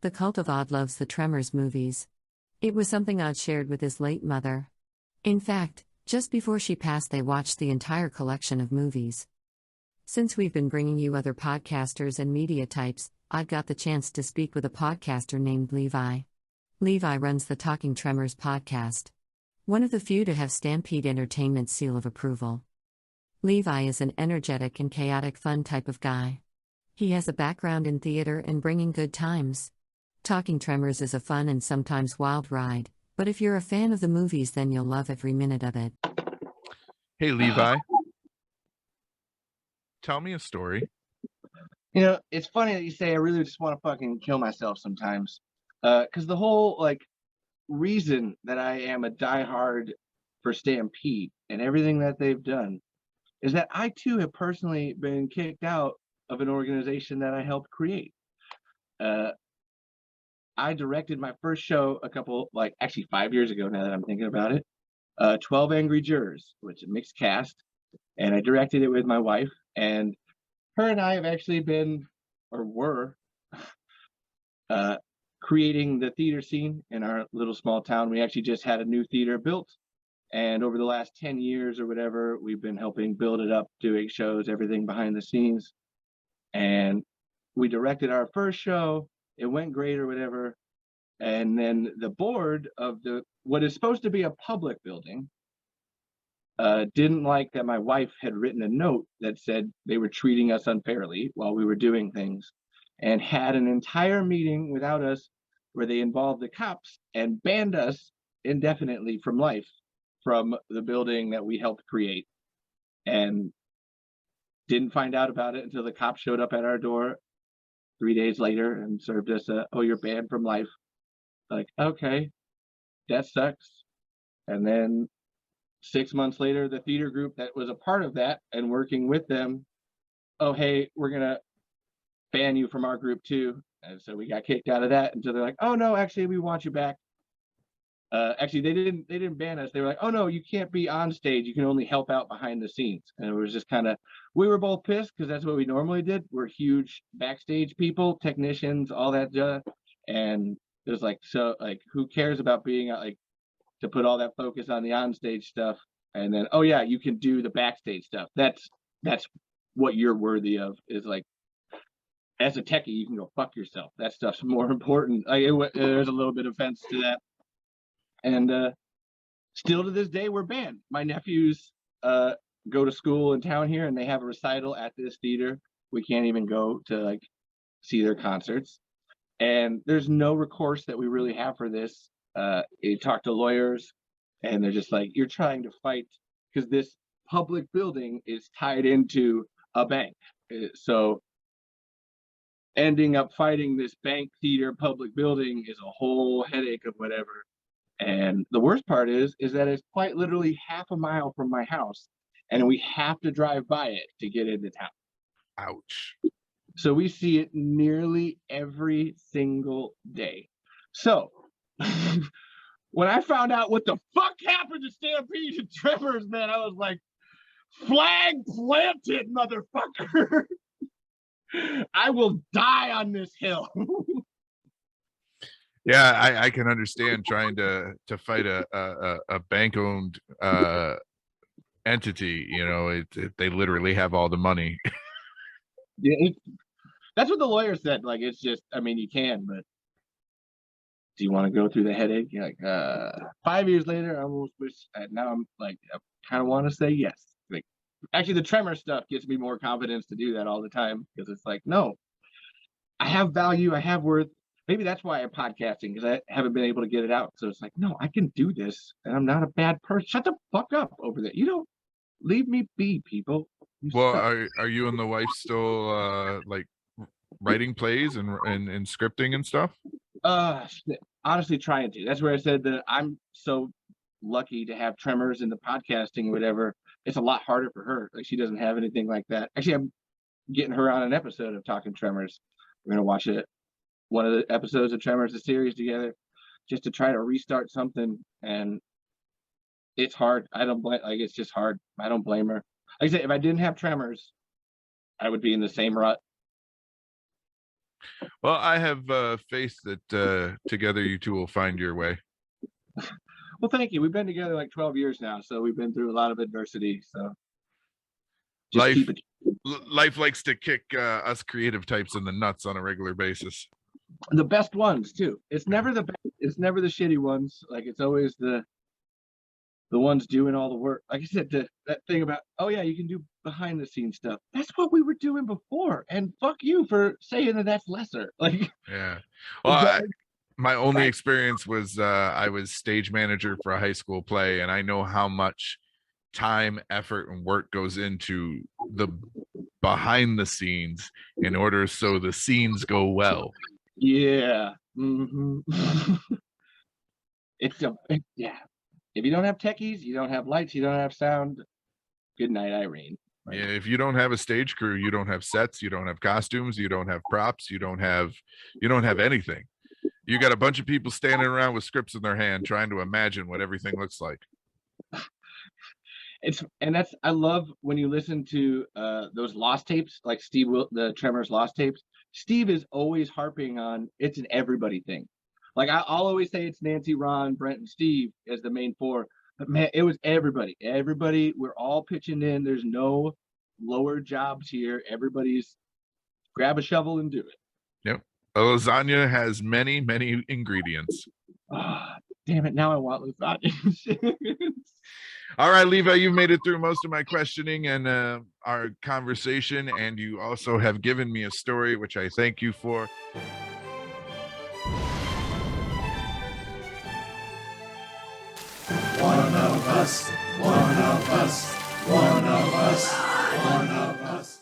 The cult of Odd loves the Tremors movies. It was something Odd shared with his late mother. In fact, just before she passed, they watched the entire collection of movies. Since we've been bringing you other podcasters and media types, Odd got the chance to speak with a podcaster named Levi. Levi runs the Talking Tremors podcast. One of the few to have Stampede Entertainment's seal of approval. Levi is an energetic and chaotic fun type of guy. He has a background in theater and bringing good times. Talking Tremors is a fun and sometimes wild ride, but if you're a fan of the movies, then you'll love every minute of it. Hey, Levi. Tell me a story. You know, it's funny that you say I really just want to fucking kill myself sometimes. Because the whole, reason that I am a diehard for Stampede and everything that they've done is that I, too, have personally been kicked out of an organization that I helped create. I directed my first show actually 5 years ago now that I'm thinking about it. 12 Angry Jurors, which is a mixed cast. And I directed it with my wife. And her and I have actually been, or were, creating the theater scene in our little small town. We actually just had a new theater built. And over the last 10 years or whatever, we've been helping build it up, doing shows, everything behind the scenes. And we directed our first show. It went great or whatever. And then the board of what is supposed to be a public building didn't like that my wife had written a note that said they were treating us unfairly while we were doing things, and had an entire meeting without us where they involved the cops and banned us indefinitely from life from the building that we helped create, and didn't find out about it until the cops showed up at our door 3 days later and served us oh, you're banned from life. Like, okay, that sucks. And then 6 months later, the theater group that was a part of that and working with them, oh, hey, we're gonna ban you from our group too. And so we got kicked out of that until they're like, oh no, actually we want you back. Actually they didn't ban us. They were like, oh no, you can't be on stage, you can only help out behind the scenes. And it was just kind of, we were both pissed because that's what we normally did. We're huge backstage people, technicians, all that jazz. And it was like, so like, who cares about being to put all that focus on the onstage stuff, and then, oh yeah, you can do the backstage stuff. That's what you're worthy of, is like, as a techie, you can go fuck yourself. That stuff's more important. There's a little bit of offense to that. And still to this day, we're banned. My nephews go to school in town here, and they have a recital at this theater. We can't even go to see their concerts. And there's no recourse that we really have for this. You talk to lawyers, and they're just like, you're trying to fight because this public building is tied into a bank. So ending up fighting this bank theater public building is a whole headache of whatever. And the worst part is that it's quite literally half a mile from my house, and we have to drive by it to get into town. Ouch. So we see it nearly every single day. So when I found out what the fuck happened to Stampede and Tremors, man, I was like, flag planted, motherfucker. I will die on this hill. Yeah, I can understand trying to fight a bank-owned entity. You know, they literally have all the money. Yeah, that's what the lawyer said. Like, it's just, I mean, you can, but do you want to go through the headache? You're like, 5 years later, I almost wish. Now I'm like, I kind of want to say yes. Like, actually, the Tremor stuff gives me more confidence to do that all the time, because it's like, no, I have value, I have worth. Maybe that's why I'm podcasting, because I haven't been able to get it out. So it's like, no, I can do this, and I'm not a bad person. Shut the fuck up over there. You don't leave me be, people. Well, are you and the wife still writing plays and scripting and stuff? Honestly, trying to. That's where I said that I'm so lucky to have Tremors in the podcasting or whatever. It's a lot harder for her. Like, she doesn't have anything like that. Actually, I'm getting her on an episode of Talking Tremors. We're gonna watch it, one of the episodes of Tremors, the series, together, just to try to restart something. And it's hard. I don't blame. It's just hard. I don't blame her. Like I said, if I didn't have Tremors, I would be in the same rut. Well, I have faith that together you two will find your way. Well, thank you. We've been together like 12 years now, so we've been through a lot of adversity. So just Life, keep it. life likes to kick us creative types in the nuts on a regular basis. The best ones too. It's never the best, it's never the shitty ones. Like it's always the ones doing all the work. Like I said, that thing about, oh yeah, you can do behind the scenes stuff. That's what we were doing before. And fuck you for saying that that's lesser. Like, Yeah. Well, my only experience was I was stage manager for a high school play, and I know how much time, effort, and work goes into the behind the scenes in order so the scenes go well. Yeah. Yeah. If you don't have techies, you don't have lights, you don't have sound. Good night, Irene. Yeah, if you don't have a stage crew, you don't have sets, you don't have costumes, you don't have props, you don't have anything. You got a bunch of people standing around with scripts in their hand trying to imagine what everything looks like. I love when you listen to those lost tapes, like the Tremors lost tapes. Steve is always harping on it's an everybody thing. Like I'll always say it's Nancy, Ron, Brent, and Steve as the main four, but man, it was everybody. Everybody, we're all pitching in. There's no lower jobs here. Everybody's grab a shovel and do it. Yep. A lasagna has many, many ingredients. Oh, damn it. Now I want lasagna. All right, Levi, you've made it through most of my questioning and our conversation, and you also have given me a story, which I thank you for. One of us, one of us, one of us, one of us.